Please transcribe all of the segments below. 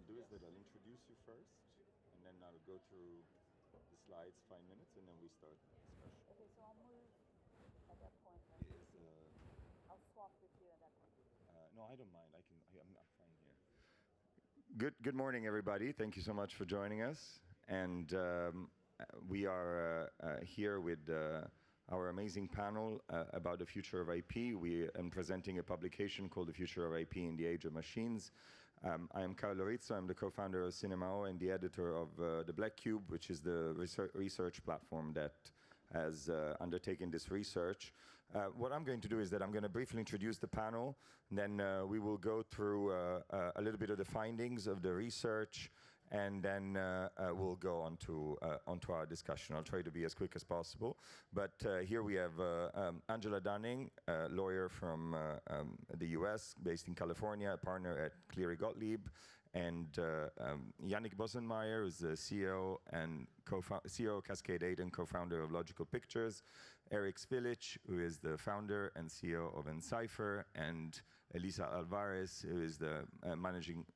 do is that I'll introduce you first, and then I'll go through the slides, 5 minutes, and then we start the discussion. Okay, so I'll move at that point. Yes, I'll swap with you at that point. no, I don't mind. I'm fine here. Good morning, everybody. Thank you so much for joining us. And we are here with our amazing panel about the future of IP. We am presenting a publication called The Future of IP in the Age of Machines. I am Carlo Rizzo. I'm the co-founder of CinemaO and the editor of The Black Cube, which is the research platform that has undertaken this research. What I'm going to do is that I'm going to briefly introduce the panel, and then we will go through a little bit of the findings of the research, and then we'll go onto our discussion. I'll try to be as quick as possible. But here we have Angela Dunning, a lawyer from the US, based in California, a partner at Cleary Gottlieb, and Yannick Bossenmeyer, who's the CEO and CEO of Cascade 8 and co-founder of Logical Pictures, Eric Svilic, who is the founder and CEO of Encipher, and Elisa Alvarez, who is the managing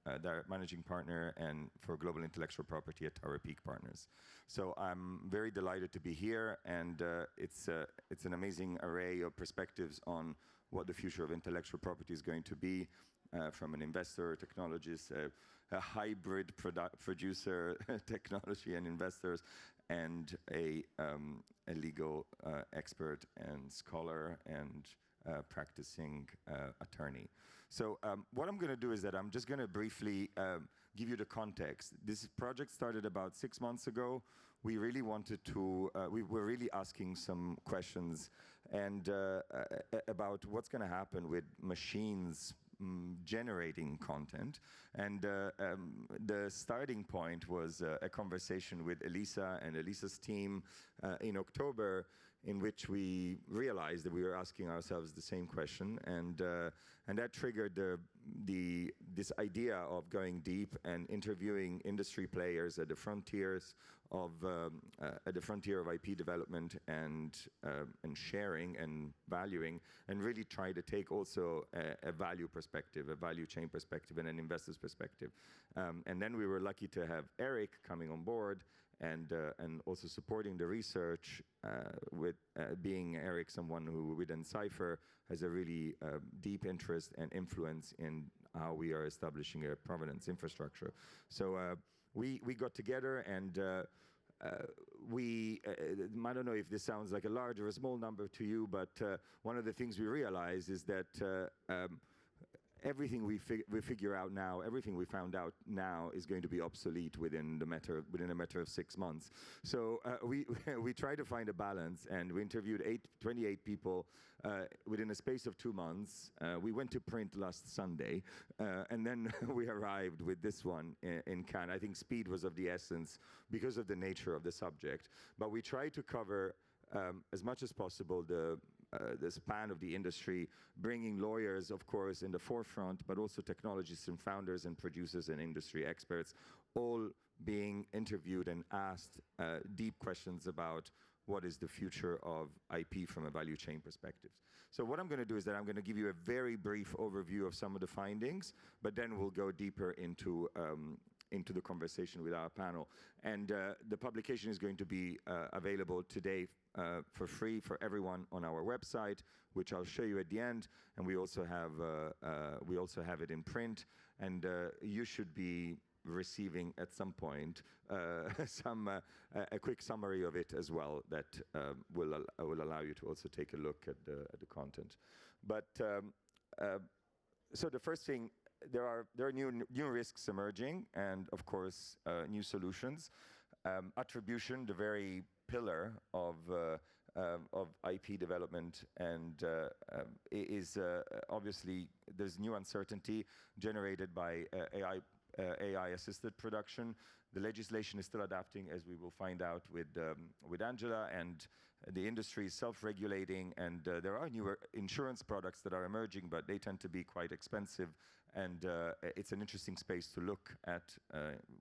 partner and for global intellectual property at Tower Peak Partners. So I'm very delighted to be here, and it's an amazing array of perspectives on what the future of intellectual property is going to be, from an investor, technologist, a hybrid producer, technology and investors, and a legal expert and scholar and practicing attorney. So what I'm going to do is that I'm just going to briefly give you the context. This project started about 6 months ago. We really wanted to, we were really asking some questions and about what's going to happen with machines generating content, and the starting point was a conversation with Elisa and Elisa's team in October, in which we realized that we were asking ourselves the same question, and that triggered this idea of going deep and interviewing industry players at the frontiers of IP development and sharing and valuing, and really try to take also a value perspective, a value chain perspective, and an investor's perspective. And then we were lucky to have Eric coming on board and also supporting the research, with being Eric someone who, with Encipher, has a really deep interest and influence in how we are establishing a provenance infrastructure. So we got together, and I don't know if this sounds like a large or a small number to you, but one of the things we realize is that everything we figure out now, everything we found out now, is going to be obsolete within a matter of 6 months. So we tried to find a balance, and we interviewed 28 people within a space of 2 months. We went to print last Sunday, and then we arrived with this one in Cannes. I think speed was of the essence because of the nature of the subject, but we tried to cover as much as possible the span of the industry, bringing lawyers, of course, in the forefront, but also technologists and founders and producers and industry experts, all being interviewed and asked deep questions about what is the future of IP from a value chain perspective. So what I'm going to do is that I'm going to give you a very brief overview of some of the findings, but then we'll go deeper into the conversation with our panel. And the publication is going to be available today for free for everyone on our website, which I'll show you at the end. And we also have it in print, and you should be receiving at some point a quick summary of it as well, that will allow you to also take a look at the content. But so the first thing, there are new risks emerging, and of course new solutions. Attribution, the very pillar of IP development, and is obviously, there's new uncertainty generated by AI-assisted production. The legislation is still adapting, as we will find out with Angela, and the industry is self-regulating, and there are newer insurance products that are emerging, but they tend to be quite expensive, and it's an interesting space to look at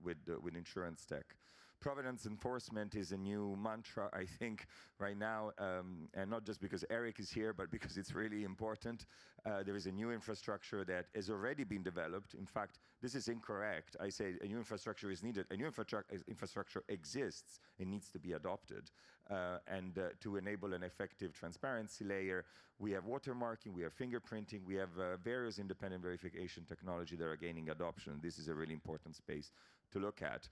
with insurance tech. Provenance enforcement is a new mantra, I think, right now, and not just because Eric is here, but because it's really important. There is a new infrastructure that has already been developed. In fact, this is incorrect. I say a new infrastructure is needed. A new infrastructure exists. It needs to be adopted. To enable an effective transparency layer, we have watermarking, we have fingerprinting, we have various independent verification technology that are gaining adoption. This is a really important space to look at.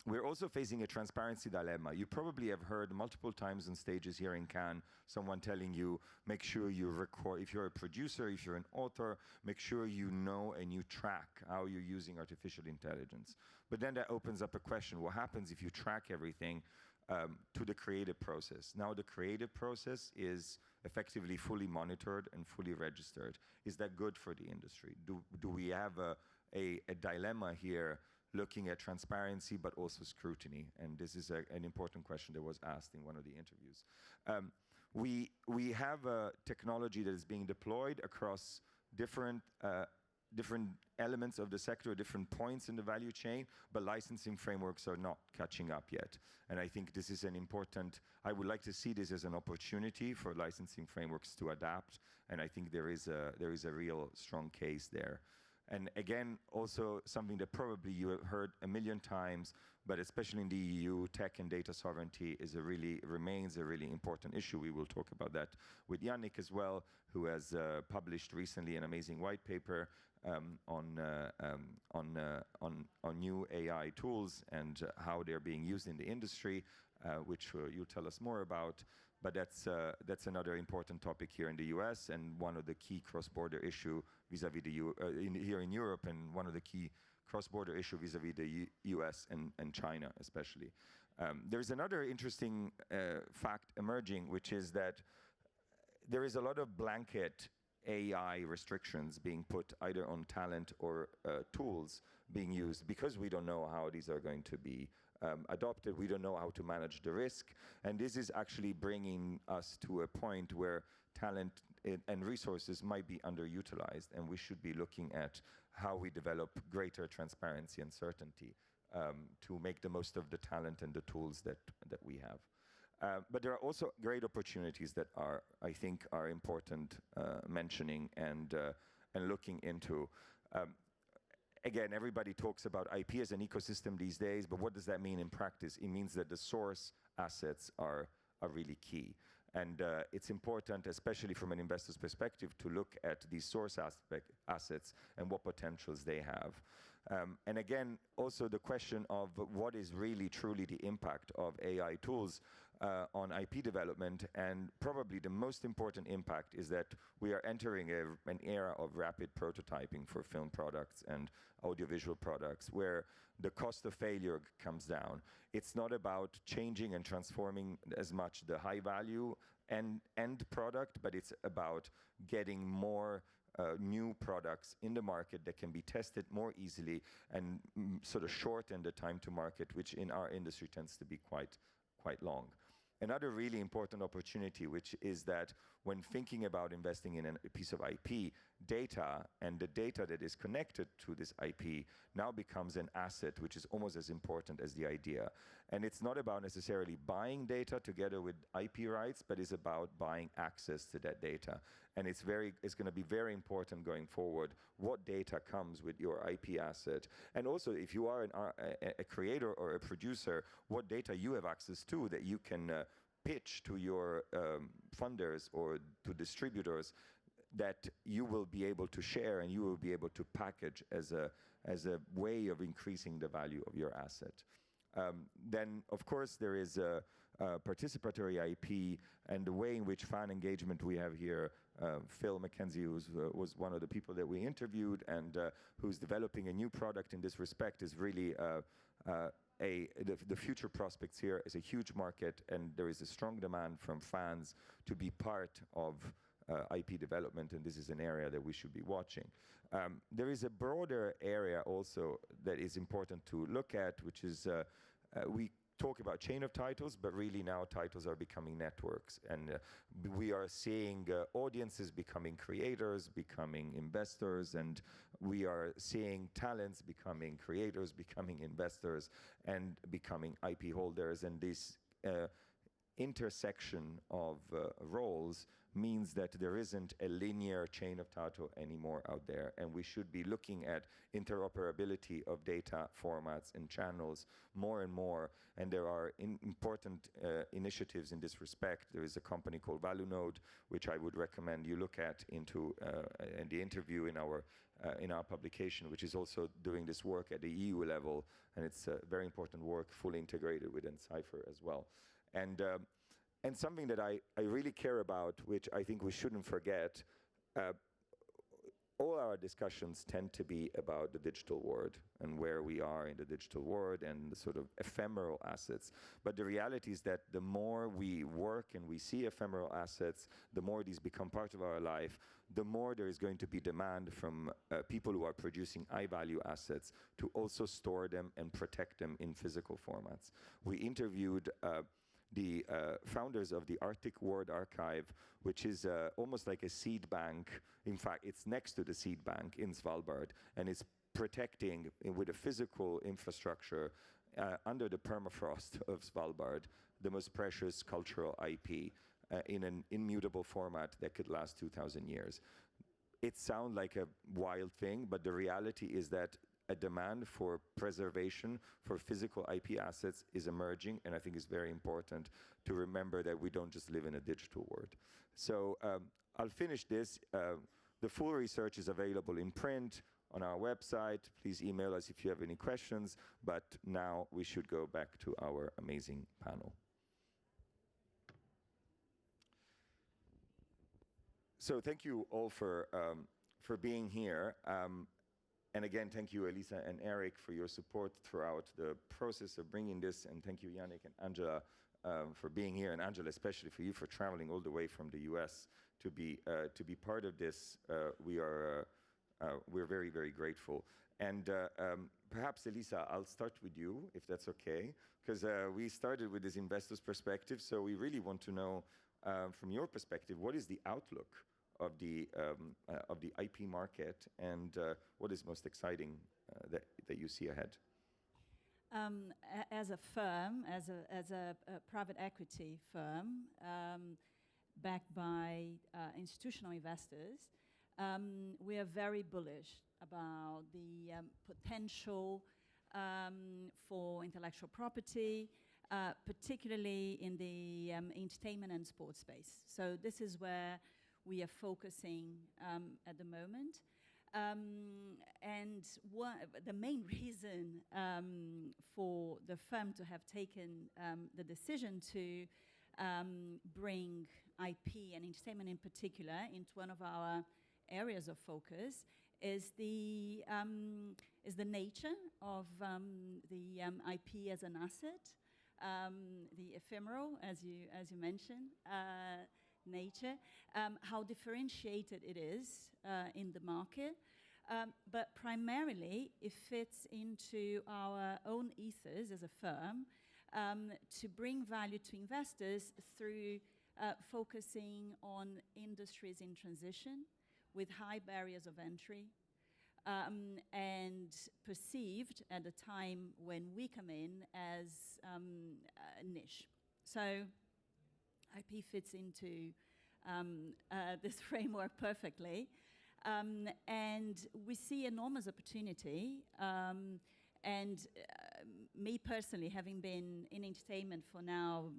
We're also facing a transparency dilemma. You probably have heard multiple times on stages here in Cannes, someone telling you, make sure you record, if you're a producer, if you're an author, make sure you know and you track how you're using artificial intelligence. But then that opens up a question, what happens if you track everything to the creative process? Now the creative process is effectively fully monitored and fully registered. Is that good for the industry? Do we have a dilemma here looking at transparency but also scrutiny? And this is an important question that was asked in one of the interviews. We have a technology that is being deployed across different elements of the sector, different points in the value chain, but licensing frameworks are not catching up yet. And I think this is an important, I would like to see this as an opportunity for licensing frameworks to adapt, and I think there is a real strong case there. And again, also something that probably you have heard a million times, but especially in the EU, tech and data sovereignty remains a really important issue. We will talk about that with Yannick as well, who has published recently an amazing white paper on new AI tools and how they're being used in the industry, which you'll tell us more about. But that's another important topic here in the US, and one of the key cross-border issue vis-a-vis here in Europe, and one of the key cross-border issue vis-a-vis the US and China especially. There's another interesting fact emerging, which is that there is a lot of blanket AI restrictions being put either on talent or tools being used, because we don't know how these are going to be adopted. We don't know how to manage the risk. And this is actually bringing us to a point where talent and resources might be underutilized, and we should be looking at how we develop greater transparency and certainty to make the most of the talent and the tools that we have. But there are also great opportunities that I think are important mentioning and looking into. Again, everybody talks about IP as an ecosystem these days, but what does that mean in practice? It means that the source assets are really key. And it's important, especially from an investor's perspective, to look at these source assets and what potentials they have. And again, also the question of what is really truly the impact of AI tools on IP development, and probably the most important impact is that we are entering an era of rapid prototyping for film products and audiovisual products, where the cost of failure comes down. It's not about changing and transforming as much the high value end product, but it's about getting more new products in the market that can be tested more easily and sort of shorten the time to market, which in our industry tends to be quite long. Another really important opportunity, which is that when thinking about investing in a piece of IP, data and the data that is connected to this IP now becomes an asset, which is almost as important as the idea. And it's not about necessarily buying data together with IP rights, but it's about buying access to that data. And it's going to be very important going forward what data comes with your IP asset. And also, if you are a creator or a producer, what data you have access to that you can pitch to your funders or to distributors, that you will be able to share and you will be able to package as a way of increasing the value of your asset. Then, of course, there is participatory IP and the way in which fan engagement we have here. Phil McKenzie, who was one of the people that we interviewed and who's developing a new product in this respect, is really the future prospects here is a huge market, and there is a strong demand from fans to be part of IP development, and this is an area that we should be watching. There is a broader area also that is important to look at, which is we talk about chain of titles, but really now titles are becoming networks. And we are seeing audiences becoming creators, becoming investors, and we are seeing talents becoming creators, becoming investors, and becoming IP holders. And this intersection of roles means that there isn't a linear chain of title anymore out there, and we should be looking at interoperability of data formats and channels more and more, and there are important initiatives in this respect. There is a company called ValueNode, which I would recommend you look at into in the interview in our publication, which is also doing this work at the EU level, and it's very important work, fully integrated within Cypher as well. And something that I really care about, which I think we shouldn't forget, all our discussions tend to be about the digital world and where we are in the digital world and the sort of ephemeral assets. But the reality is that the more we work and we see ephemeral assets, the more these become part of our life, the more there is going to be demand from people who are producing high-value assets to also store them and protect them in physical formats. We interviewed the founders of the Arctic World Archive, which is almost like a seed bank. In fact, it's next to the seed bank in Svalbard, and it's protecting with a physical infrastructure under the permafrost of Svalbard the most precious cultural IP in an immutable format that could last 2,000 years. It sounds like a wild thing, but the reality is that a demand for preservation for physical IP assets is emerging, and I think it's very important to remember that we don't just live in a digital world. So I'll finish this. The full research is available in print on our website. Please email us if you have any questions, but now we should go back to our amazing panel. So thank you all for being here. And again, thank you, Elisa and Eric, for your support throughout the process of bringing this. And thank you, Yannick and Angela, for being here. And Angela, especially for you, for traveling all the way from the US to be part of this. We're very, very grateful. And perhaps, Elisa, I'll start with you, if that's okay, because we started with this investor's perspective. So we really want to know, from your perspective, what is the outlook of the IP market, and what is most exciting that you see ahead? As a firm, as a private equity firm, backed by institutional investors, we are very bullish about the potential for intellectual property, particularly in the entertainment and sports space. So this is where we are focusing at the moment. And the main reason for the firm to have taken the decision to bring IP and entertainment in particular into one of our areas of focus is the nature of the IP as an asset, the ephemeral, as you mentioned, nature, how differentiated it is in the market, but primarily it fits into our own ethos as a firm to bring value to investors through focusing on industries in transition with high barriers of entry and perceived at the time when we come in as a niche. So IP fits into this framework perfectly. And we see enormous opportunity. Me personally, having been in entertainment for now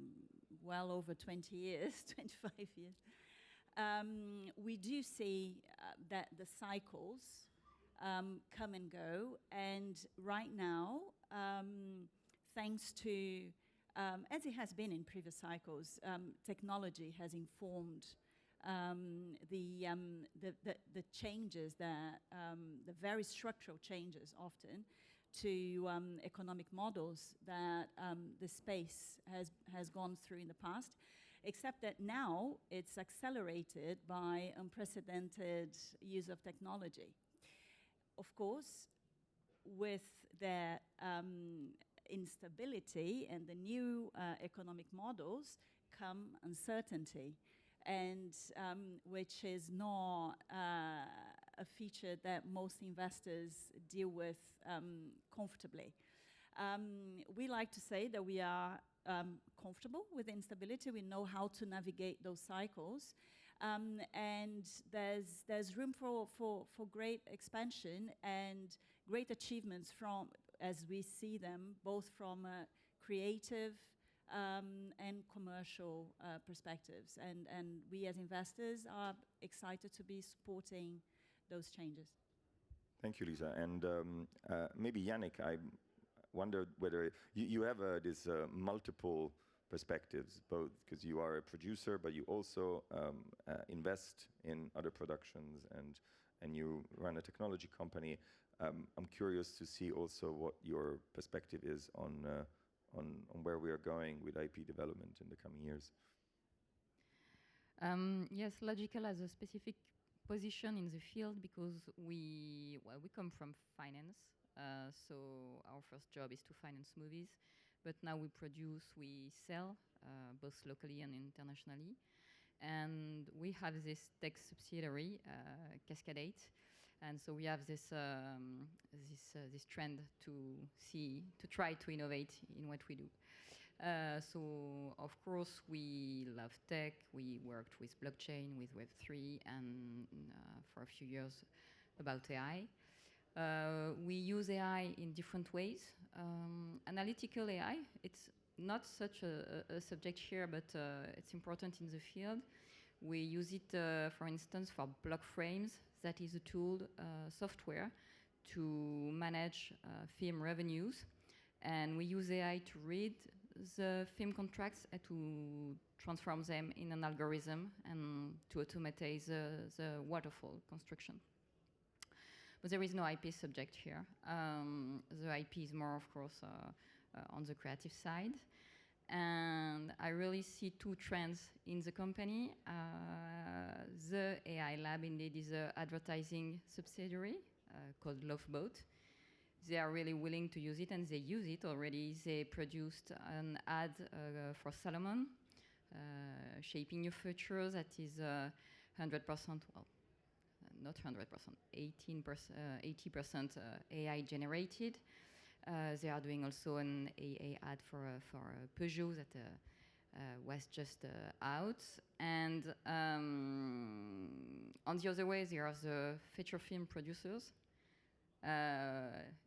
well over 20 years, 25 years, we do see that the cycles come and go. And right now, thanks to as it has been in previous cycles, technology has informed the changes that, the very structural changes often to economic models that the space has gone through in the past, except that now it's accelerated by unprecedented use of technology. Of course, with that instability and the new economic models come uncertainty, and which is not a feature that most investors deal with comfortably. We like to say that we are comfortable with instability. We know how to navigate those cycles. And there's room for great expansion and great achievements from, as we see them, both from creative and commercial perspectives. And we as investors are excited to be supporting those changes. Thank you, Lisa. And maybe Yannick, I wondered whether you have this multiple perspectives, both because you are a producer, but you also invest in other productions and you run a technology company. I'm curious to see also what your perspective is on where we are going with IP development in the coming years. Yes, Logical has a specific position in the field because we come from finance. So our first job is to finance movies, but now we produce, we sell, both locally and internationally. And we have this tech subsidiary, Cascade, and so we have this trend to try to innovate in what we do. So of course we love tech. We worked with blockchain, with Web3, and for a few years about AI. We use AI in different ways. Analytical AI, it's not such a subject here, but it's important in the field. We use it, for instance, for block frames. That is a tool, software, to manage film revenues. And we use AI to read the film contracts and to transform them in an algorithm and to automate the waterfall construction. But there is no IP subject here. The IP is more, of course, on the creative side. And I really see two trends in the company. The AI lab indeed is an advertising subsidiary called Loveboat. They are really willing to use it, and they use it already. They produced an ad for Salomon, Shaping Your Future, that is 100%, well, not 100%, 80% AI generated. They are doing also an AA ad for Peugeot that was just out. And on the other way, there are the feature film producers.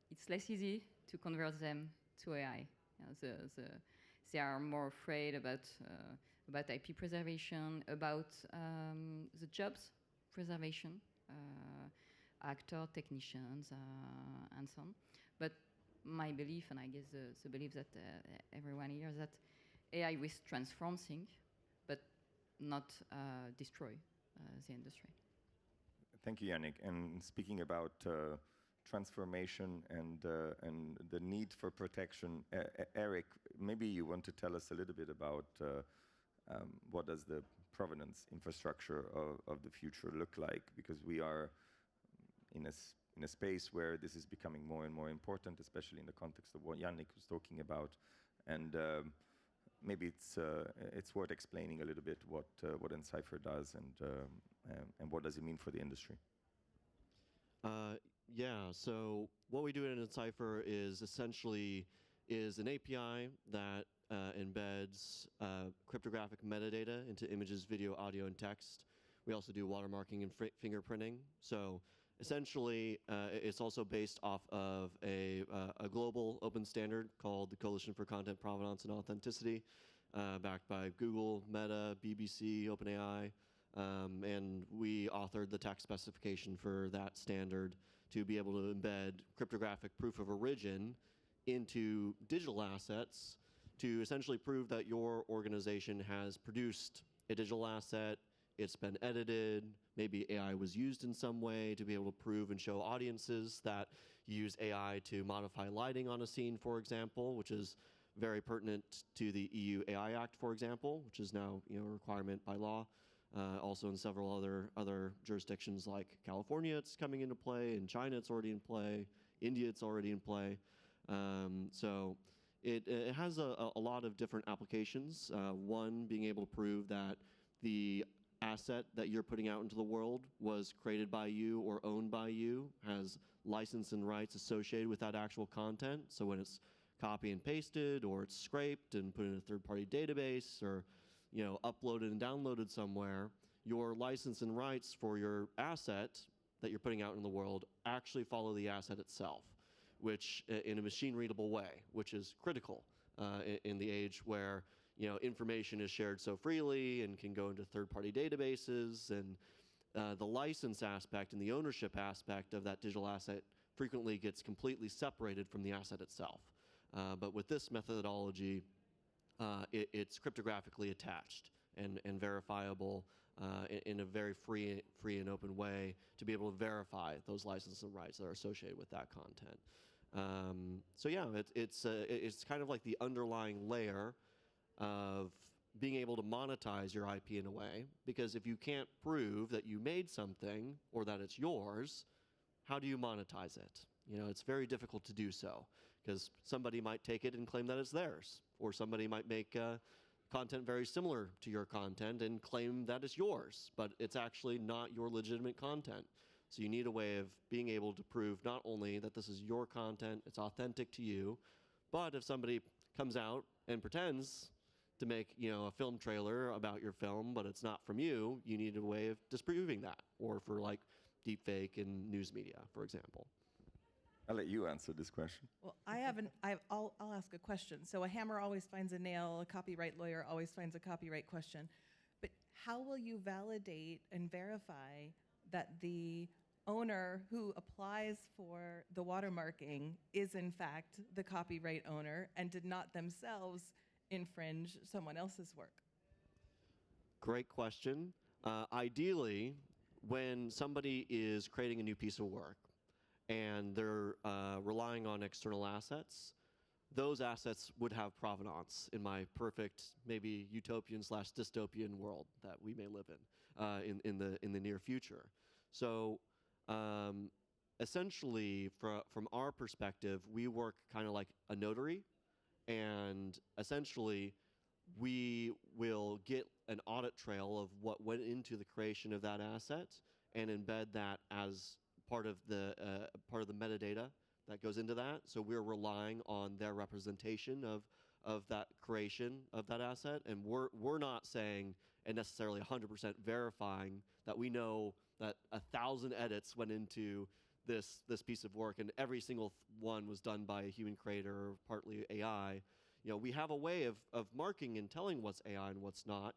It's less easy to convert them to AI. They are more afraid about IP preservation, about the jobs preservation, actor, technicians, and so on. But my belief, and I guess the belief that everyone here, is that AI will transform things, but not destroy the industry. Thank you, Yannick. And speaking about transformation and the need for protection, Eric, maybe you want to tell us a little bit about what does the provenance infrastructure of the future look like, because we are in a space where this is becoming more and more important, especially in the context of what Yannick was talking about. And maybe it's worth explaining a little bit what Encipher does and what does it mean for the industry. Yeah, so what we do in Encipher is essentially an API that embeds cryptographic metadata into images, video, audio, and text. We also do watermarking and fingerprinting. So essentially, it's also based off of a global open standard called the Coalition for Content Provenance and Authenticity, backed by Google, Meta, BBC, OpenAI. And we authored the text specification for that standard to be able to embed cryptographic proof of origin into digital assets to essentially prove that your organization has produced a digital asset, it's been edited, maybe AI was used in some way to be able to prove and show audiences that you use AI to modify lighting on a scene, for example, which is very pertinent to the EU AI Act, for example, which is now a requirement by law. Also in several other jurisdictions like California, it's coming into play. In China, it's already in play. India, it's already in play. So it has a lot of different applications. One, being able to prove that the asset that you're putting out into the world was created by you or owned by you, has license and rights associated with that actual content. So when it's copy and pasted, or it's scraped and put in a third-party database, or uploaded and downloaded somewhere, your license and rights for your asset that you're putting out in the world actually follow the asset itself, which in a machine-readable way, which is critical in the age where information is shared so freely and can go into third-party databases, and the license aspect and the ownership aspect of that digital asset frequently gets completely separated from the asset itself. But with this methodology, it's cryptographically attached and verifiable in a very free and open way to be able to verify those licenses and rights that are associated with that content. So yeah, it's kind of like the underlying layer of being able to monetize your IP in a way, because if you can't prove that you made something or that it's yours, how do you monetize it? It's very difficult to do so, because somebody might take it and claim that it's theirs, or somebody might make content very similar to your content and claim that it's yours, but it's actually not your legitimate content. So you need a way of being able to prove not only that this is your content, it's authentic to you, but if somebody comes out and pretends to make a film trailer about your film, but it's not from you, you need a way of disproving that, or for like deepfake in news media, for example. I'll let you answer this question. Well, I'll ask a question. So a hammer always finds a nail, a copyright lawyer always finds a copyright question. But how will you validate and verify that the owner who applies for the watermarking is in fact the copyright owner and did not themselves infringe someone else's work? Great question. Ideally, when somebody is creating a new piece of work and they're relying on external assets, those assets would have provenance in my perfect, maybe utopian/dystopian world that we may live in the near future. So essentially, from our perspective, we work kind of like a notary, and essentially we will get an audit trail of what went into the creation of that asset and embed that as part of the metadata that goes into that. So we're relying on their representation of that creation of that asset, and we're not saying and necessarily 100% verifying that we know that 1,000 edits went into this piece of work and every single one was done by a human creator or partly AI. We have a way of marking and telling what's AI and what's not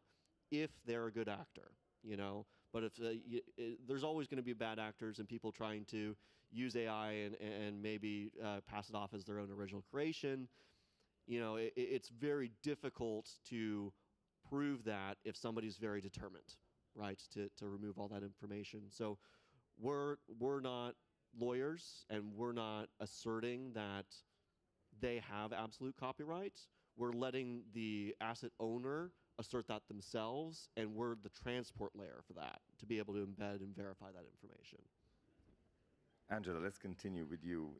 if they're a good actor, But if there's always going to be bad actors and people trying to use AI and maybe pass it off as their own original creation, it's very difficult to prove that if somebody's very determined, right, to remove all that information. So we're not lawyers, and we're not asserting that they have absolute copyright. We're letting the asset owner assert that themselves, and we're the transport layer for that to be able to embed and verify that information. Angela, let's continue with you.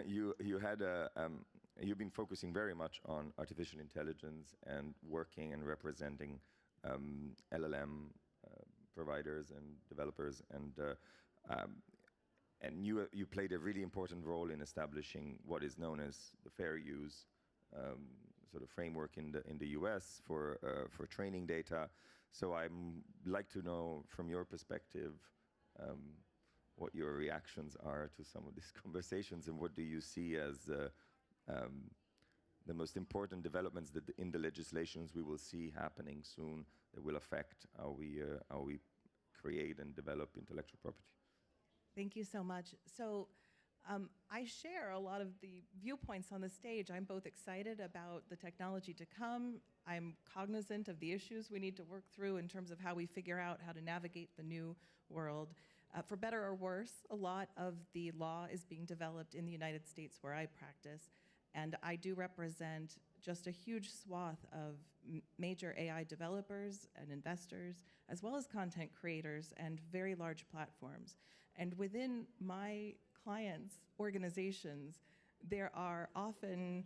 You've been focusing very much on artificial intelligence and working and representing LLM providers and developers, and you played a really important role in establishing what is known as the fair use sort of framework in the US for training data. So I'd like to know from your perspective what your reactions are to some of these conversations, and what do you see as the most important developments that in the legislations we will see happening soon that will affect how we create and develop intellectual property? Thank you so much. So I share a lot of the viewpoints on the stage. I'm both excited about the technology to come. I'm cognizant of the issues we need to work through in terms of how we figure out how to navigate the new world. For better or worse, a lot of the law is being developed in the United States where I practice, and I do represent just a huge swath of major AI developers and investors, as well as content creators and very large platforms. And within my clients' organizations, there are often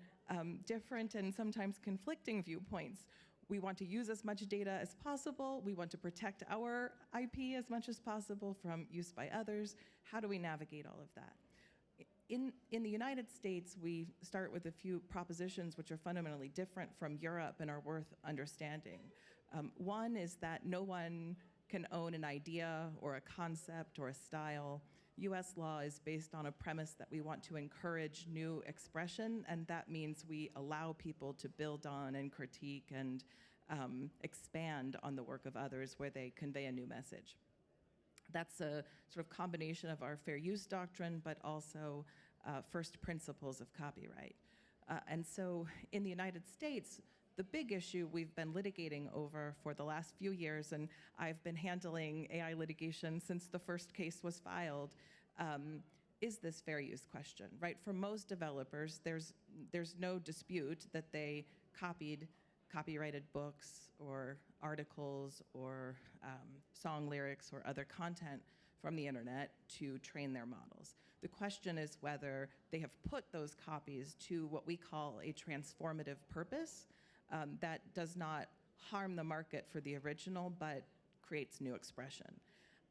different and sometimes conflicting viewpoints. We want to use as much data as possible. We want to protect our IP as much as possible from use by others. How do we navigate all of that? In the United States, we start with a few propositions which are fundamentally different from Europe and are worth understanding. One is that no one can own an idea or a concept or a style. US law is based on a premise that we want to encourage new expression, and that means we allow people to build on and critique and expand on the work of others where they convey a new message. That's a sort of combination of our fair use doctrine, but also first principles of copyright. And so in the United States, the big issue we've been litigating over for the last few years, and I've been handling AI litigation since the first case was filed, is this fair use question, right? For most developers, there's no dispute that they copied copyrighted books or articles or song lyrics or other content from the internet to train their models. The question is whether they have put those copies to what we call a transformative purpose that does not harm the market for the original, but creates new expression.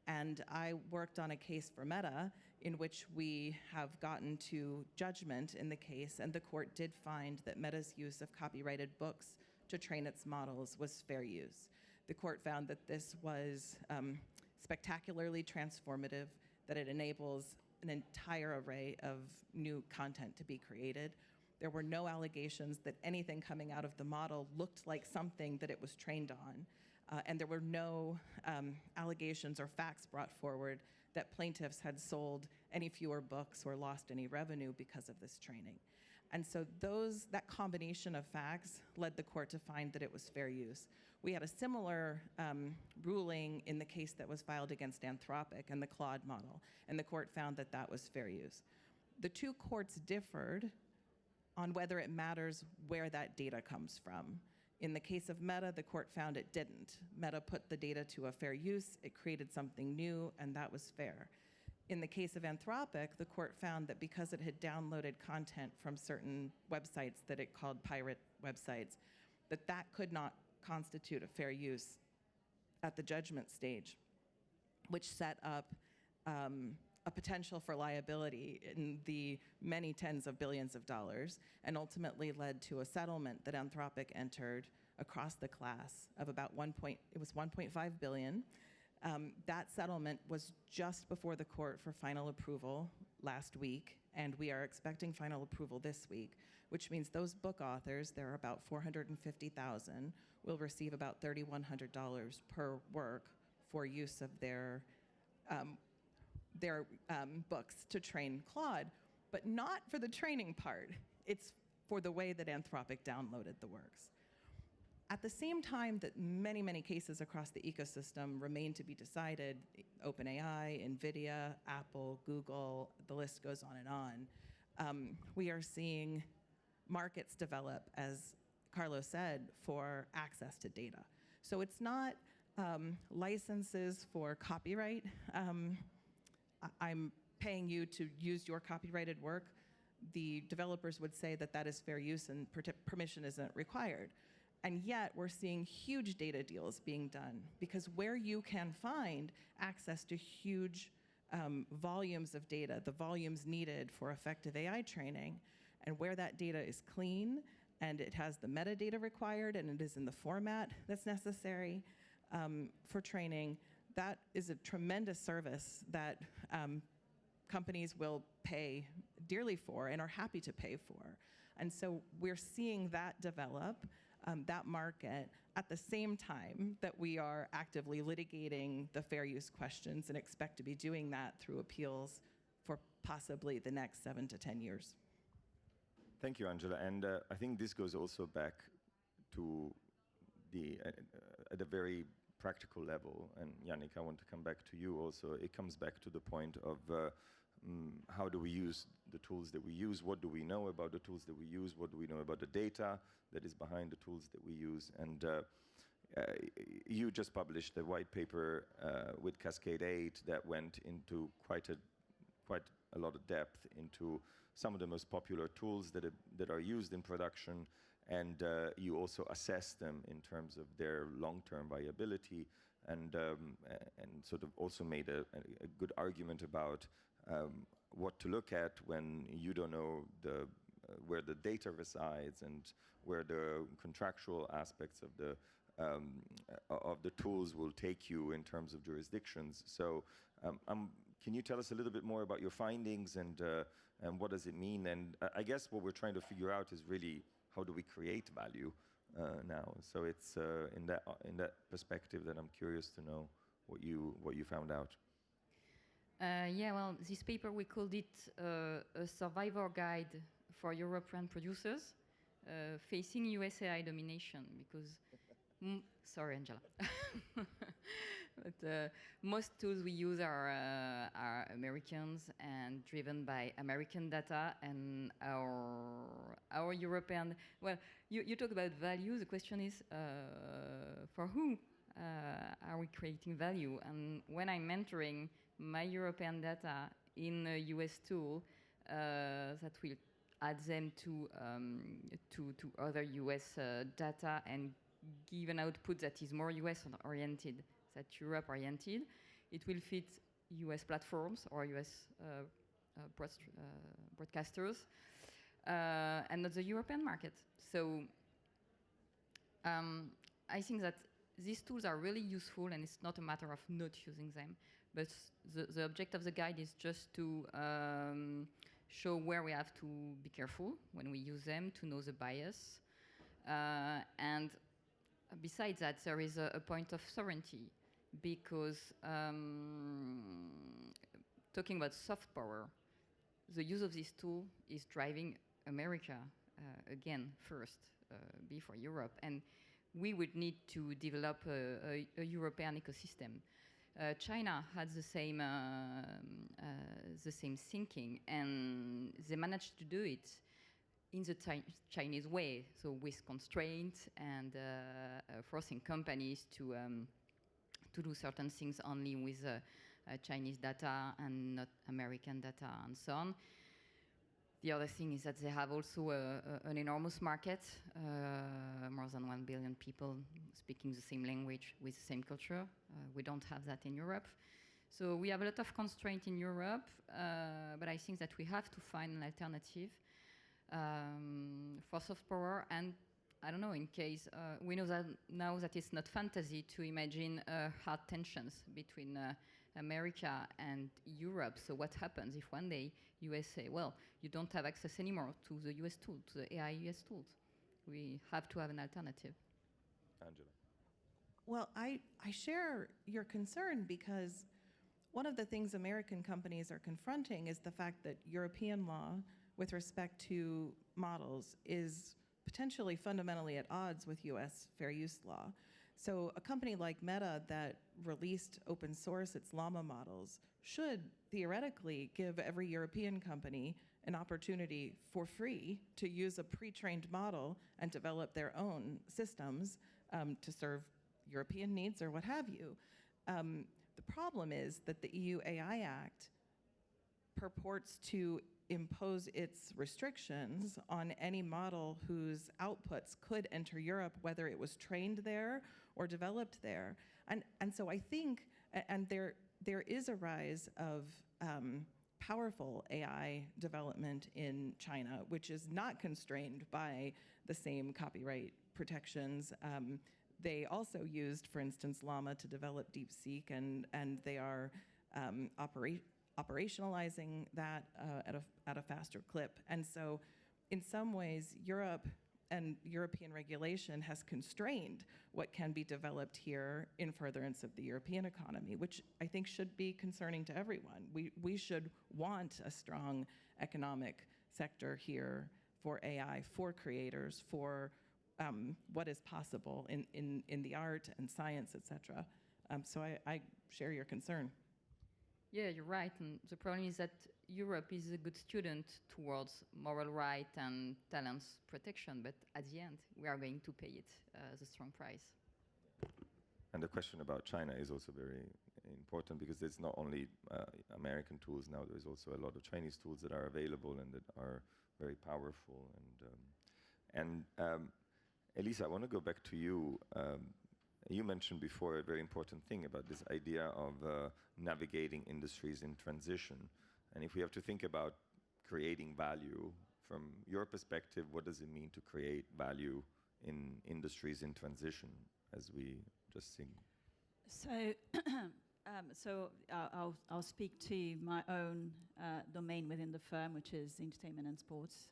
And I worked on a case for Meta in which we have gotten to judgment in the case, and the court did find that Meta's use of copyrighted books to train its models was fair use. The court found that this was spectacularly transformative, that it enables an entire array of new content to be created. There were no allegations that anything coming out of the model looked like something that it was trained on. And there were no allegations or facts brought forward that plaintiffs had sold any fewer books or lost any revenue because of this training. And so that combination of facts led the court to find that it was fair use. We had a similar ruling in the case that was filed against Anthropic and the Claude model, and the court found that that was fair use. The two courts differed on whether it matters where that data comes from. In the case of Meta, the court found it didn't. Meta put the data to a fair use, it created something new, and that was fair. In the case of Anthropic, the court found that because it had downloaded content from certain websites that it called pirate websites, that could not constitute a fair use at the judgment stage, which set up a potential for liability in the many tens of billions of dollars, and ultimately led to a settlement that Anthropic entered across the class of about it was 1.5 billion. That settlement was just before the court for final approval last week, and we are expecting final approval this week, which means those book authors, there are about 450,000, will receive about $3,100 per work for use of their books to train Claude, but not for the training part. It's for the way that Anthropic downloaded the works. At the same time that many, many cases across the ecosystem remain to be decided, OpenAI, NVIDIA, Apple, Google, the list goes on and on, we are seeing markets develop, as Carlo said, for access to data. So it's not licenses for copyright. I'm paying you to use your copyrighted work. The developers would say that that is fair use and permission isn't required. And yet we're seeing huge data deals being done, because where you can find access to huge volumes of data, the volumes needed for effective AI training, and where that data is clean and it has the metadata required and it is in the format that's necessary for training, that is a tremendous service that companies will pay dearly for and are happy to pay for. And so we're seeing that develop, that market, at the same time that we are actively litigating the fair use questions, and expect to be doing that through appeals for possibly the next 7 to 10 years. Thank you, Angela. And I think this goes also back to at a very practical level. And Yannick, I want to come back to you also. It comes back to the point of how do we use the tools that we use? What do we know about the tools that we use? What do we know about the data that is behind the tools that we use? And you just published a white paper with Cascade 8 that went into quite a lot of depth into some of the most popular tools that are used in production, and you also assess them in terms of their long-term viability, and sort of also made a good argument about what to look at when you don't know where the data resides and where the contractual aspects of the tools will take you in terms of jurisdictions. So can you tell us a little bit more about your findings and what does it mean? And I guess what we're trying to figure out is really how do we create value now? So it's in that perspective that I'm curious to know what you found out. Yeah, well, this paper, we called it a survivor guide for European producers facing US AI domination, because, sorry, Angela. But most tools we use are Americans and driven by American data, and our European, well, you talk about value, the question is for who are we creating value? And when I'm entering my European data in a US tool that will add them to other US data and give an output that is more US oriented, that Europe oriented, it will fit US platforms or US broadcasters and not the European market. So I think that these tools are really useful, and it's not a matter of not using them. But the object of the guide is just to show where we have to be careful when we use them, to know the bias. And besides that, there is a point of sovereignty, because talking about soft power, the use of this tool is driving America again first, before Europe. And we would need to develop a European ecosystem. China had the same thinking, and they managed to do it in the Chinese way, so with constraints and forcing companies to do certain things only with Chinese data and not American data and so on. The other thing is that they have also an enormous market, more than 1 billion people speaking the same language with the same culture. We don't have that in Europe. So we have a lot of constraint in Europe, but I think that we have to find an alternative for soft power. And I don't know, in case, we know that now that it's not fantasy to imagine hard tensions between America and Europe. So what happens if one day US say, well, you don't have access anymore to the US tool, to the AI US tools? We have to have an alternative. Angela. Well, I share your concern, because one of the things American companies are confronting is the fact that European law with respect to models is potentially fundamentally at odds with US fair use law. So a company like Meta that released open source its llama models should theoretically give every European company an opportunity for free to use a pre-trained model and develop their own systems to serve European needs or what have you. The problem is that the EU AI Act purports to impose its restrictions on any model whose outputs could enter Europe, whether it was trained there or developed there. And so I think, and there is a rise of powerful AI development in China, which is not constrained by the same copyright protections. They also used, for instance, Llama to develop DeepSeek, and they are operationalizing that at a faster clip. And so in some ways, Europe and European regulation has constrained what can be developed here in furtherance of the European economy, which I think should be concerning to everyone. We should want a strong economic sector here for AI, for creators, for what is possible in the art and science, et cetera. So I share your concern. Yeah, you're right. And the problem is that Europe is a good student towards moral right and talents protection, but at the end, we are going to pay it the strong price. And the question about China is also very important because it's not only American tools now. There's also a lot of Chinese tools that are available and that are very powerful. And Elisa, I want to go back to you. You mentioned before a very important thing about this idea of navigating industries in transition. And if we have to think about creating value, from your perspective, what does it mean to create value in industries in transition, as we just seen? So I'll speak to my own domain within the firm, which is entertainment and sports.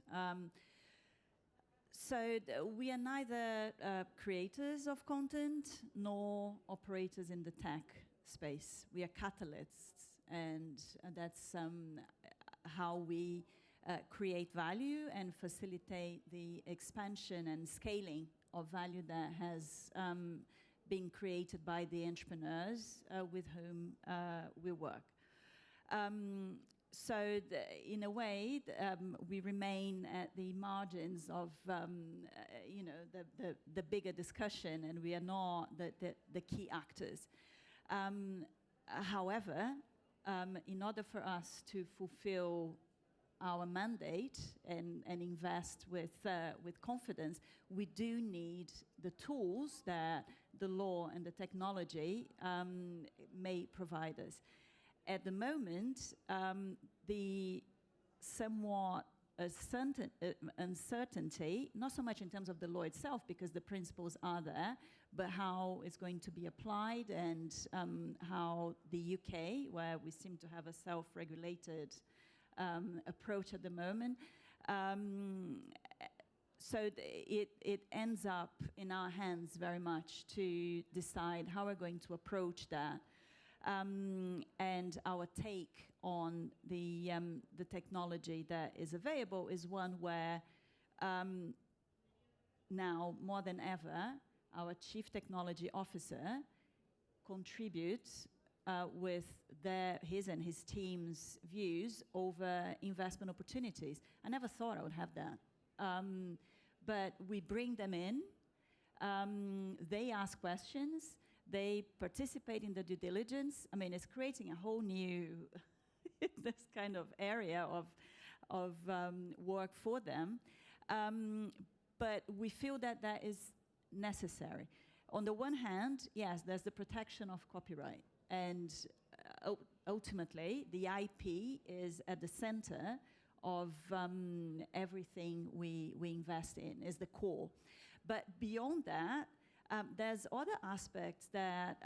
We are neither creators of content nor operators in the tech space. We are catalysts, and that's how we create value and facilitate the expansion and scaling of value that has been created by the entrepreneurs with whom we work. In a way, we remain at the margins of, the bigger discussion, and we are not the key actors. However, in order for us to fulfill our mandate and invest with confidence, we do need the tools that the law and the technology may provide us. At the moment, the somewhat uncertainty, not so much in terms of the law itself, because the principles are there, but how it's going to be applied, and how the UK, where we seem to have a self-regulated approach at the moment, it ends up in our hands very much to decide how we're going to approach that. And our take on the technology that is available is one where now more than ever, our Chief Technology Officer contributes with his and his team's views over investment opportunities. I never thought I would have that. But we bring them in, they ask questions, they participate in the due diligence. I mean, it's creating a whole new this kind of area of work for them. But we feel that that is necessary. On the one hand, yes, there's the protection of copyright. And ultimately, the IP is at the center of everything we invest in, is the core. But beyond that, there's other aspects that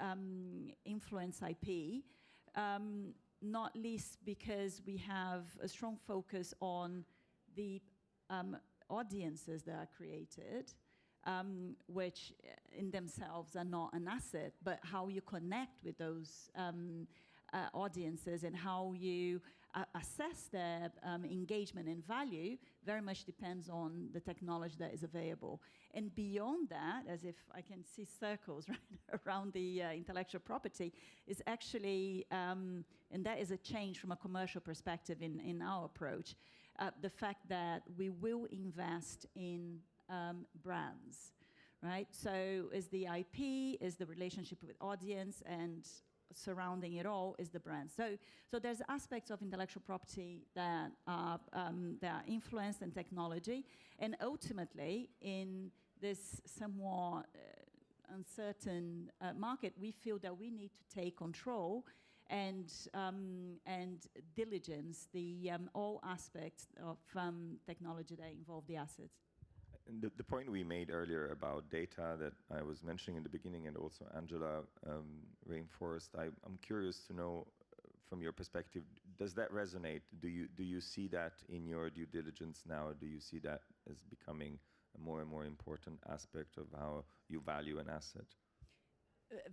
influence IP, not least because we have a strong focus on the audiences that are created, which in themselves are not an asset, but how you connect with those audiences and how you assess their engagement and value very much depends on the technology that is available. And beyond that, as if I can see circles right around the intellectual property, is actually, and that is a change from a commercial perspective in our approach, the fact that we will invest in brands, right? So is the IP, is the relationship with audience, and surrounding it all is the brand. So there's aspects of intellectual property that are influenced in technology, and ultimately in this somewhat uncertain market, we feel that we need to take control and diligence all aspects of technology that involve the assets. And the point we made earlier about data that I was mentioning in the beginning, and also Angela reinforced, I'm curious to know, from your perspective, does that resonate? Do you see that in your due diligence now? Do you see that as becoming a more and more important aspect of how you value an asset?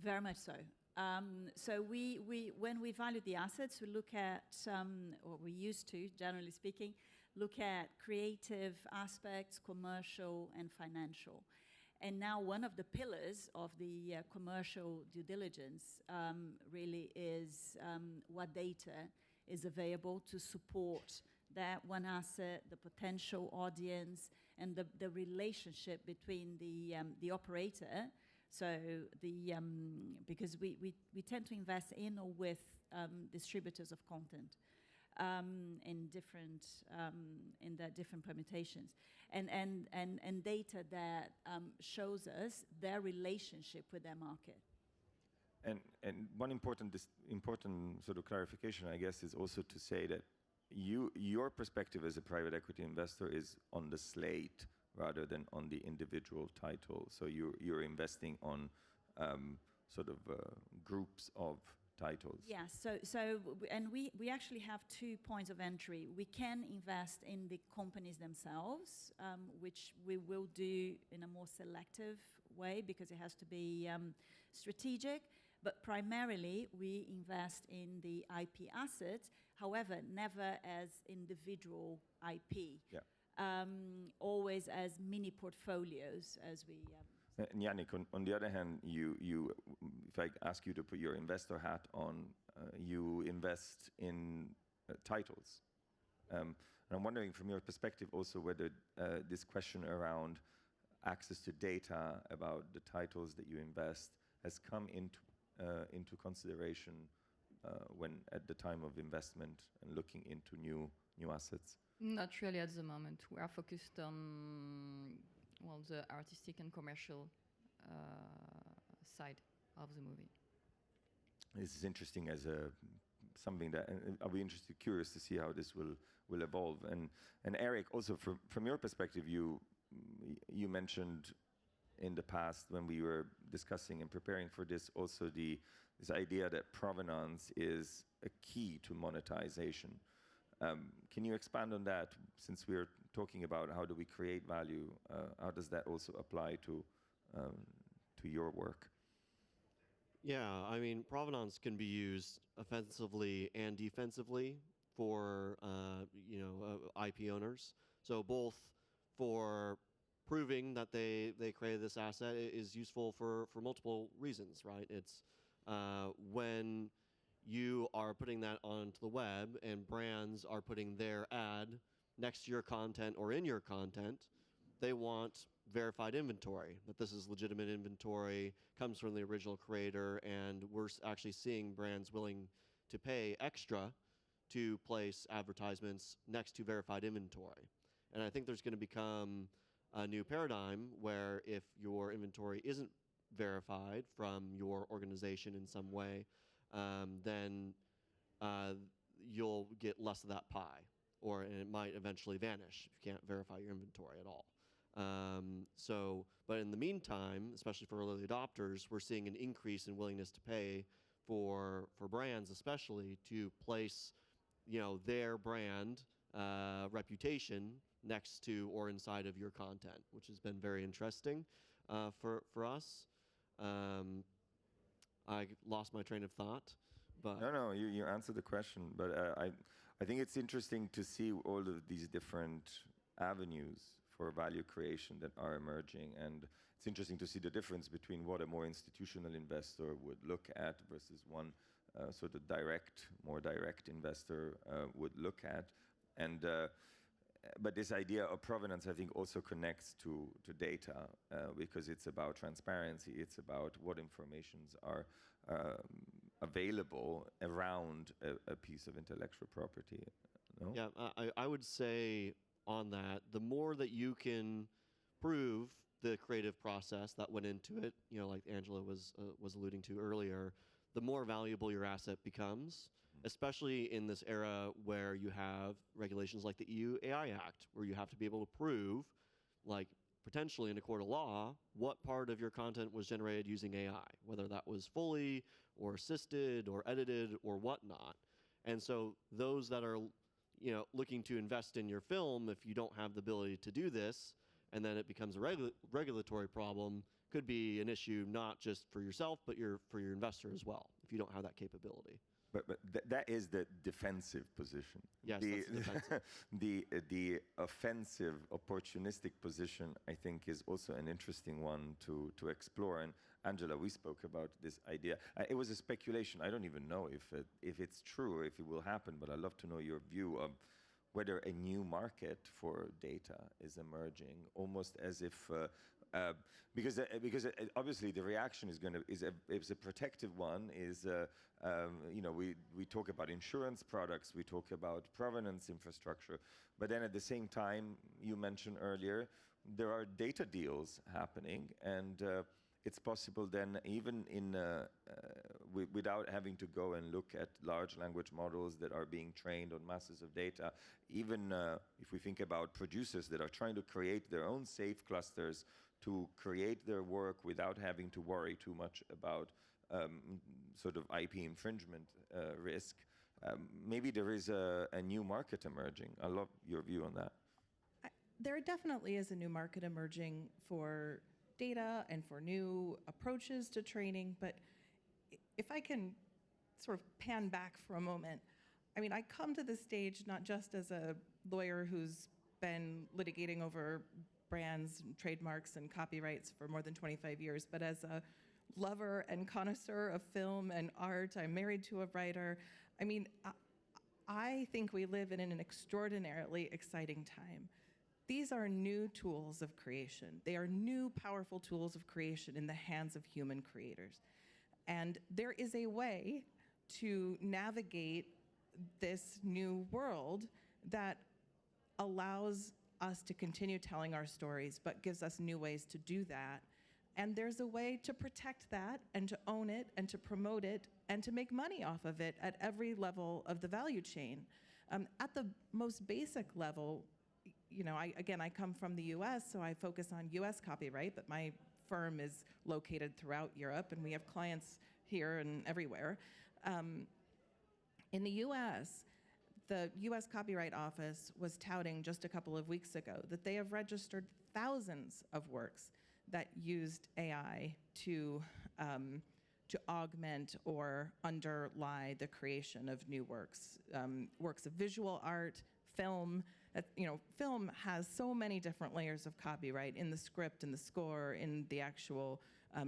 Very much so. So when we value the assets, we look at, or we used to, generally speaking, look at creative aspects, commercial and financial. And now one of the pillars of the commercial due diligence really is what data is available to support that one asset, the potential audience, and the relationship between the operator, So because we tend to invest in or with distributors of content in their different permutations, and data that shows us their relationship with their market. And one important sort of clarification, I guess, is also to say that your perspective as a private equity investor is on the slate rather than on the individual title. So you're investing on sort of groups of titles. Yeah. And we actually have 2 points of entry. We can invest in the companies themselves, which we will do in a more selective way because it has to be strategic. But primarily, we invest in the IP assets, however, never as individual IP. Yeah. Always as mini portfolios, as we. And Yannick, on the other hand, if I ask you to put your investor hat on, you invest in titles. And I'm wondering, from your perspective, also whether this question around access to data about the titles that you invest has come into consideration when at the time of investment and looking into new assets? Not really at the moment. We are focused on the artistic and commercial side of the movie. This is interesting as something that I'll be curious to see how this will evolve. And Eric, also from your perspective, you mentioned in the past when we were discussing and preparing for this also this idea that provenance is a key to monetization. Can you expand on that, since we're talking about how do we create value? How does that also apply to your work? Yeah, I mean, provenance can be used offensively and defensively for IP owners. So both for proving that they created this asset is useful for multiple reasons, right? It's when you are putting that onto the web and brands are putting their ad next to your content or in your content, they want verified inventory, that this is legitimate inventory, comes from the original creator, and we're actually seeing brands willing to pay extra to place advertisements next to verified inventory. And I think there's going to become a new paradigm where if your inventory isn't verified from your organization in some way, then you'll get less of that pie, and it might eventually vanish if you can't verify your inventory at all. But in the meantime, especially for early adopters, we're seeing an increase in willingness to pay for brands, especially to place, their brand reputation next to or inside of your content, which has been very interesting for us. I lost my train of thought, but no, you answered the question. But I think it's interesting to see all of these different avenues for value creation that are emerging, and it's interesting to see the difference between what a more institutional investor would look at versus one sort of more direct investor would look at. And but this idea of provenance, I think, also connects to data because it's about transparency. It's about what informations are available around a piece of intellectual property. No? Yeah, I would say on that, the more that you can prove the creative process that went into it, like Angela was alluding to earlier, the more valuable your asset becomes, especially in this era where you have regulations like the EU AI Act, where you have to be able to prove, like potentially in a court of law, what part of your content was generated using AI, whether that was fully or assisted or edited or whatnot. And so those that are looking to invest in your film, if you don't have the ability to do this, and then it becomes a regulatory problem, could be an issue not just for yourself, but for your investor as well, if you don't have that capability. But that is the defensive position. Yes, that's defensive. The offensive, opportunistic position, I think, is also an interesting one to explore. And Angela, we spoke about this idea. It was a speculation. I don't even know if it's true or if it will happen, but I'd love to know your view of whether a new market for data is emerging, almost as if Because obviously the reaction is a protective one. We talk about insurance products, we talk about provenance infrastructure, but then at the same time, you mentioned earlier, there are data deals happening, and it's possible then, even without having to go and look at large language models that are being trained on masses of data, even if we think about producers that are trying to create their own safe clusters to create their work without having to worry too much about sort of IP infringement risk, maybe there is a new market emerging. I love your view on that. There definitely is a new market emerging for data and for new approaches to training, but if I can sort of pan back for a moment, I mean, I come to this stage not just as a lawyer who's been litigating over brands and trademarks and copyrights for more than 25 years, but as a lover and connoisseur of film and art. I'm married to a writer. I mean, I think we live in an extraordinarily exciting time. These are new tools of creation. They are new, powerful tools of creation in the hands of human creators. And there is a way to navigate this new world that allows us to continue telling our stories, but gives us new ways to do that. And there's a way to protect that and to own it and to promote it and to make money off of it at every level of the value chain. At the most basic level, I come from the US, so I focus on US copyright, but my firm is located throughout Europe, and we have clients here and everywhere. In the US, the US Copyright Office was touting just a couple of weeks ago that they have registered thousands of works that used AI to augment or underlie the creation of new works, works of visual art, film. Film has so many different layers of copyright in the script, in the score, in the actual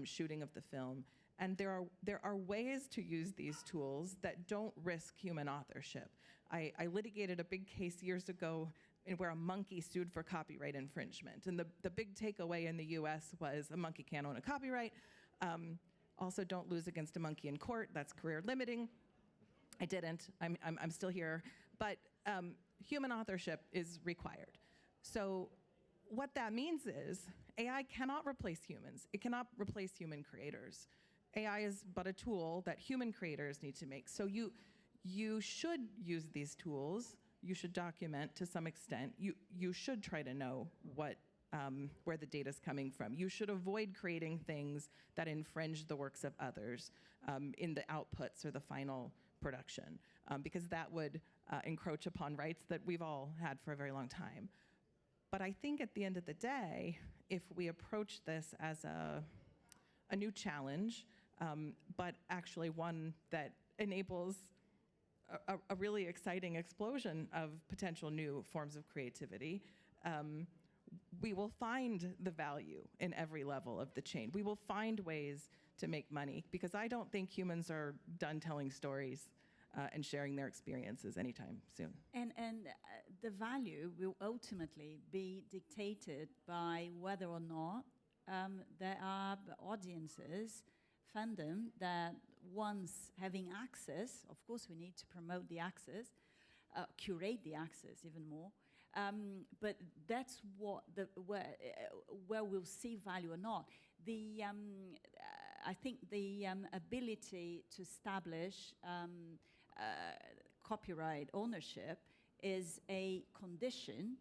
shooting of the film. And there are ways to use these tools that don't risk human authorship. I litigated a big case years ago where a monkey sued for copyright infringement. And the big takeaway in the US was a monkey can't own a copyright. Also, don't lose against a monkey in court. That's career limiting. I didn't. I'm still here. But human authorship is required. So what that means is AI cannot replace humans. It cannot replace human creators. AI is but a tool that human creators need to make. So you should use these tools. You should document to some extent. You should try to know where the data is coming from. You should avoid creating things that infringe the works of others in the outputs or the final production, because that would encroach upon rights that we've all had for a very long time. But I think at the end of the day, if we approach this as a new challenge, but actually one that enables a really exciting explosion of potential new forms of creativity, we will find the value in every level of the chain. We will find ways to make money, because I don't think humans are done telling stories and sharing their experiences anytime soon. And the value will ultimately be dictated by whether or not there are audiences, fandom, that once having access, of course we need to promote the access, curate the access even more, but that's where we'll see value or not. I think the ability to establish copyright ownership is a condition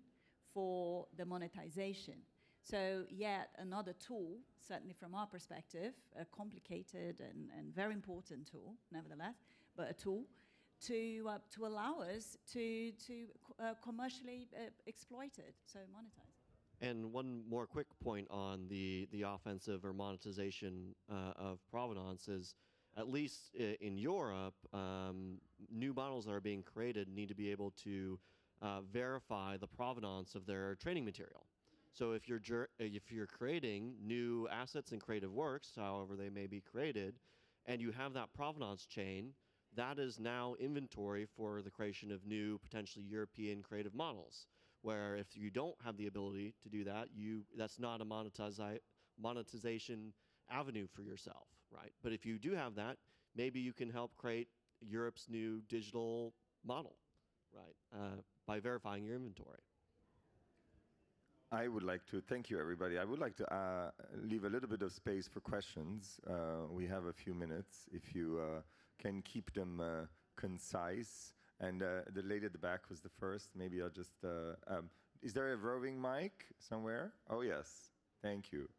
for the monetization. So yet another tool, certainly from our perspective, a complicated and very important tool, nevertheless, but a tool to allow us to commercially exploit it, so monetize it. And one more quick point on the offensive or monetization of provenance is, at least in Europe, new models that are being created need to be able to verify the provenance of their training material. So if you're creating new assets and creative works, however they may be created, and you have that provenance chain, that is now inventory for the creation of new, potentially European creative models, where if you don't have the ability to do that, that's not a monetization avenue for yourself, right? But if you do have that, maybe you can help create Europe's new digital model, right, by verifying your inventory. I would like to thank you, everybody. I would like to leave a little bit of space for questions. We have a few minutes. If you can keep them concise. And the lady at the back was the first. Maybe I'll just... is there a roving mic somewhere? Oh, yes. Thank you.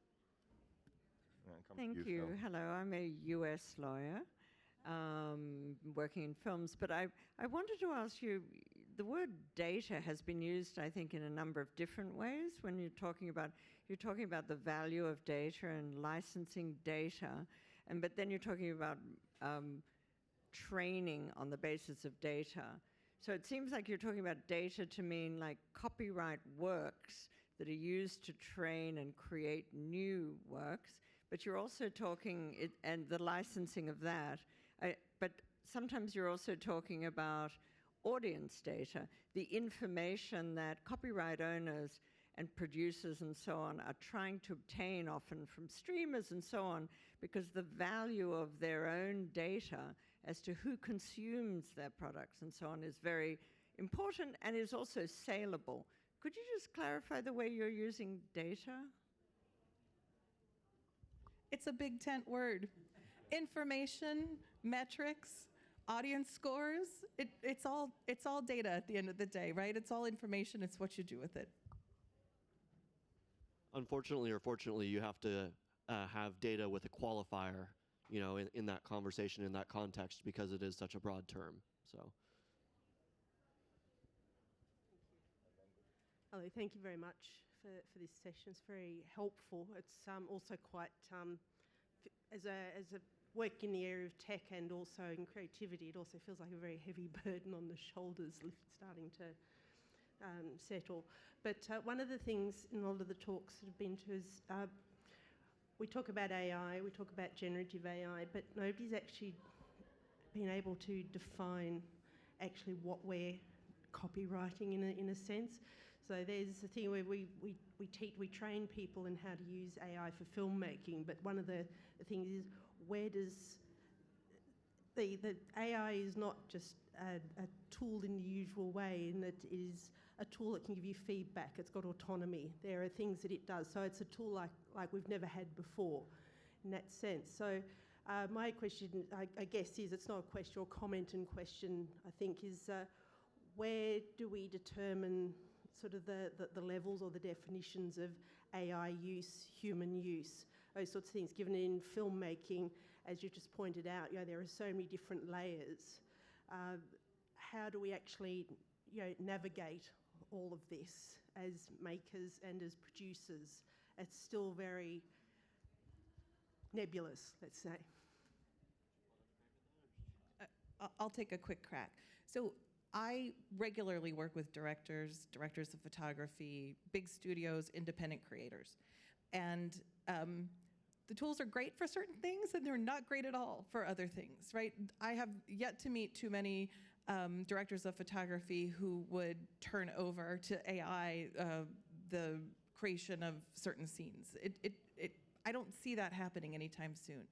Thank you. Phil. Hello, I'm a US lawyer working in films, but I wanted to ask you, the word data has been used, I think, in a number of different ways when you're talking about the value of data and licensing data, but then you're talking about training on the basis of data. So it seems like you're talking about data to mean like copyright works that are used to train and create new works, but you're also talking, and the licensing of that, but sometimes you're also talking about audience data, the information that copyright owners and producers and so on are trying to obtain often from streamers and so on, because the value of their own data as to who consumes their products and so on is very important and is also saleable. Could you just clarify the way you're using data? It's a big tent word. Information, metrics, audience scores, it's all data at the end of the day, right? It's all information, it's what you do with it. Unfortunately or fortunately, you have to have data with a qualifier, you know, in that conversation, in that context, because it is such a broad term. So. Hello, thank you very much for this session. It's very helpful. It's also quite, as a work in the area of tech and also in creativity, it also feels like a very heavy burden on the shoulders starting to settle. But one of the things in a lot of the talks that have been to is we talk about AI, we talk about generative AI, but nobody's actually been able to define actually what we're copywriting in a sense. So there's a thing where we train people in how to use AI for filmmaking, but one of the things is, where does the AI is not just a tool in the usual way, and it is a tool that can give you feedback. It's got autonomy. There are things that it does. So it's a tool like we've never had before in that sense. So my question, I guess, is, it's not a question or comment and question, I think, is where do we determine sort of the levels or the definitions of AI use, human use, those sorts of things, given in filmmaking, as you just pointed out, you know, there are so many different layers. How do we actually, you know, navigate all of this as makers and as producers? It's still very nebulous, let's say. I'll take a quick crack. So I regularly work with directors of photography, big studios, independent creators. And the tools are great for certain things, and they're not great at all for other things, right? I have yet to meet too many directors of photography who would turn over to AI the creation of certain scenes. I don't see that happening anytime soon.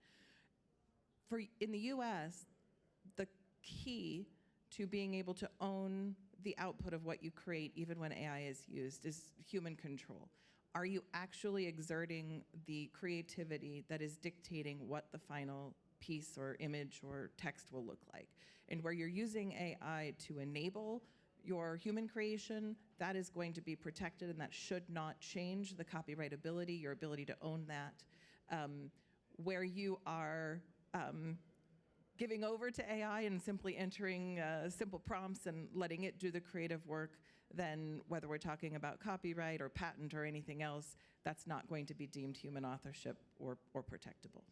In the US, the key to being able to own the output of what you create, even when AI is used, is human control. Are you actually exerting the creativity that is dictating what the final piece or image or text will look like? And where you're using AI to enable your human creation, that is going to be protected, and that should not change the copyrightability, your ability to own that. Where you are giving over to AI and simply entering simple prompts and letting it do the creative work, then whether we're talking about copyright or patent or anything else, that's not going to be deemed human authorship or protectable.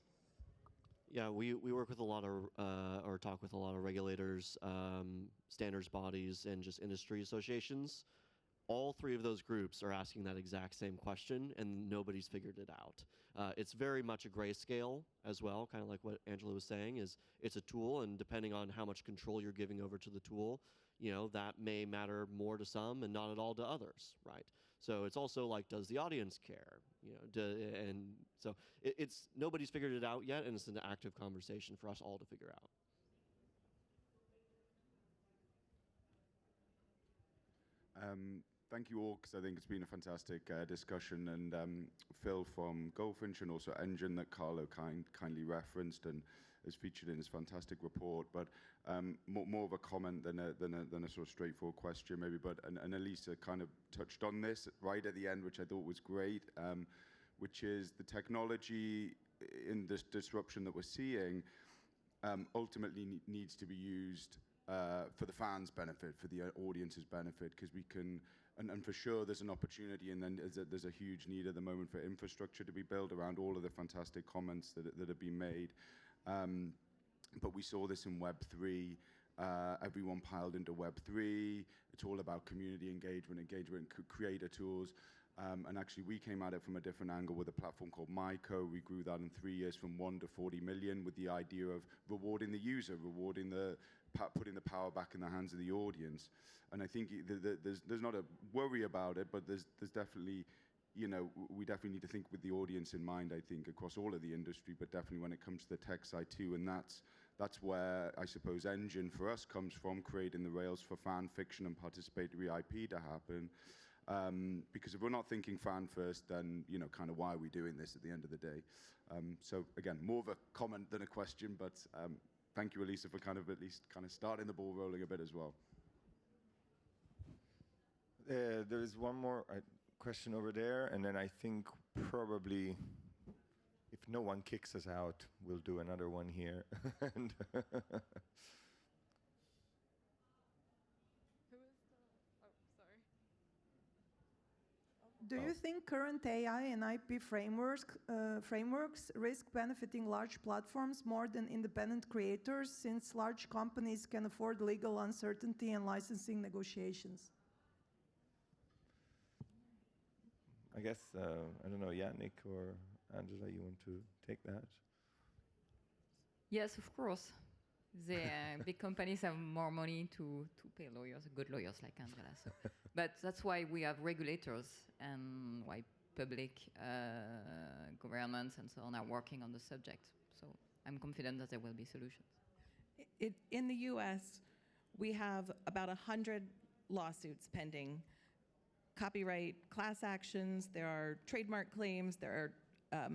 Yeah, we work with a lot of, or talk with a lot of regulators, standards bodies, and just industry associations all three of those groups are asking that exact same question, and nobody's figured it out. It's very much a grayscale as well, kind of like what Angela was saying, is it's a tool, and depending on how much control you're giving over to the tool, you know, that may matter more to some and not at all to others, right? So it's also like, does the audience care? You know, and so it's nobody's figured it out yet, and it's an active conversation for us all to figure out. Thank you all, because I think it's been a fantastic discussion, and Phil from Goldfinch and also Engine that Carlo kindly referenced and is featured in his fantastic report, but more of a comment than a sort of straightforward question maybe, but and Elisa kind of touched on this right at the end, which I thought was great, which is the technology in this disruption that we're seeing ultimately needs to be used for the fans' benefit, for the audience's benefit, because we can, and for sure there's an opportunity, and then there's a huge need at the moment for infrastructure to be built around all of the fantastic comments that have been made. But we saw this in Web3. Everyone piled into Web3. It's all about community engagement, creator tools. And actually, we came at it from a different angle with a platform called MyCo. We grew that in 3 years from 1 to 40 million with the idea of rewarding the user, putting the power back in the hands of the audience. And I think there's not a worry about it, but there's definitely, you know, we definitely need to think with the audience in mind, I think, across all of the industry, but definitely when it comes to the tech side too. And that's where I suppose Engine for us comes from, creating the rails for fan fiction and participatory IP to happen. Because if we're not thinking fan first, then, you know, kind of why are we doing this at the end of the day? So again, more of a comment than a question, but thank you, Elisa, for kind of at least kind of starting the ball rolling a bit as well. There is one more question over there, and then I think probably, if no one kicks us out, we'll do another one here. And Do you think current AI and IP frameworks risk benefiting large platforms more than independent creators, since large companies can afford legal uncertainty and licensing negotiations? I guess, I don't know, Yannick or Angela, you want to take that? Yes, of course. The big companies have more money to pay lawyers, good lawyers like Angela. So. But that's why we have regulators and why public governments and so on are working on the subject. So I'm confident that there will be solutions. In the US, we have about 100 lawsuits pending. Copyright class actions, there are trademark claims, there are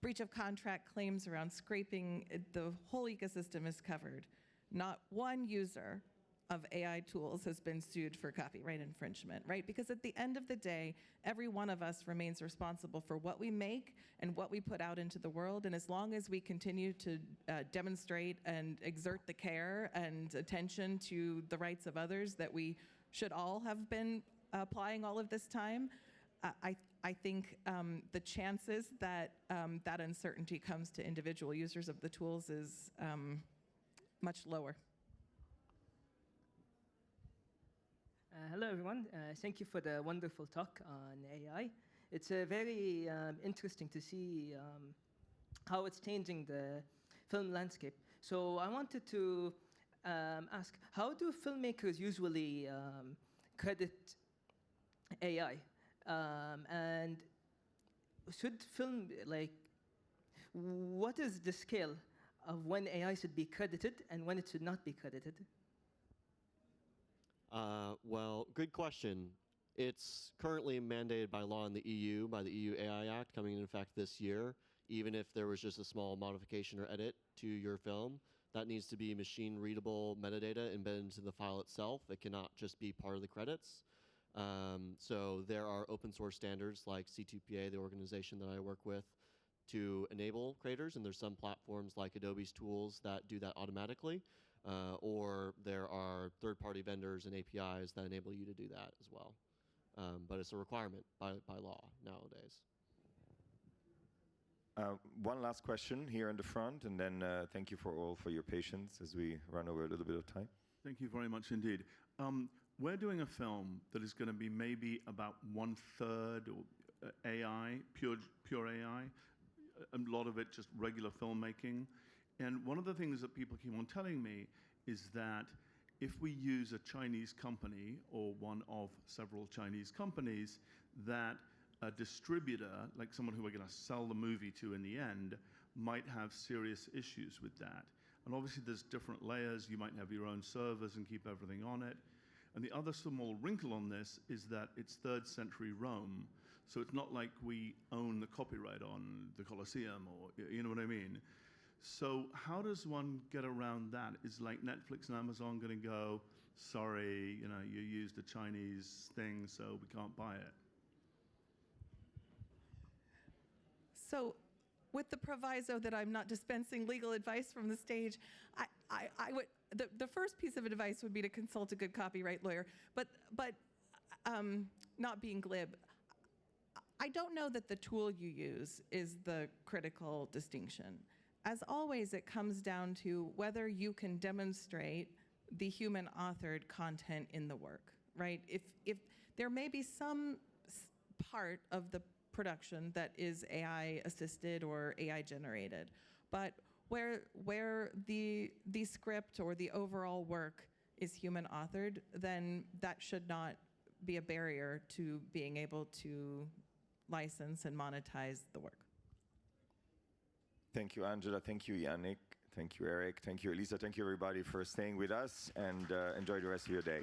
breach of contract claims around scraping. The whole ecosystem is covered. Not one user of AI tools has been sued for copyright infringement, right? Because at the end of the day, every one of us remains responsible for what we make and what we put out into the world. And as long as we continue to demonstrate and exert the care and attention to the rights of others that we should all have been applying all of this time, I think the chances that that uncertainty comes to individual users of the tools is much lower. Hello, everyone. Thank you for the wonderful talk on AI. It's very interesting to see how it's changing the film landscape. So I wanted to ask, how do filmmakers usually credit AI? And should film, like, what is the scale of when AI should be credited and when it should not be credited? Well, good question. It's currently mandated by law in the EU, by the EU AI Act, coming into effect this year. Even if there was just a small modification or edit to your film, that needs to be machine-readable metadata embedded into the file itself. It cannot just be part of the credits. So there are open source standards like C2PA, the organization that I work with, to enable creators, and there's some platforms like Adobe's tools that do that automatically, or there are third-party vendors and APIs that enable you to do that as well. But it's a requirement by law nowadays. One last question here in the front, and then thank you for all for your patience as we run over a little bit of time. Thank you very much indeed. we're doing a film that is going to be maybe about 1/3 or AI, pure AI, a lot of it just regular filmmaking. And one of the things that people keep on telling me is that if we use a Chinese company or one of several Chinese companies, that a distributor, like someone who we're going to sell the movie to in the end, might have serious issues with that. And obviously there's different layers. You might have your own servers and keep everything on it. And the other small wrinkle on this is that it's 3rd century Rome. So it's not like we own the copyright on the Colosseum, or you know what I mean? So how does one get around that? Is like Netflix and Amazon going to go, sorry, you know, you used a Chinese thing, so we can't buy it? So with the proviso that I'm not dispensing legal advice from the stage, I would, the first piece of advice would be to consult a good copyright lawyer, but not being glib. I don't know that the tool you use is the critical distinction. As always, it comes down to whether you can demonstrate the human-authored content in the work, right? If there may be some part of the production that is AI-assisted or AI-generated, but where the script or the overall work is human-authored, then that should not be a barrier to being able to license and monetize the work. Thank you, Angela. Thank you, Yannick. Thank you, Eric. Thank you, Elisa. Thank you, everybody, for staying with us, and enjoy the rest of your day.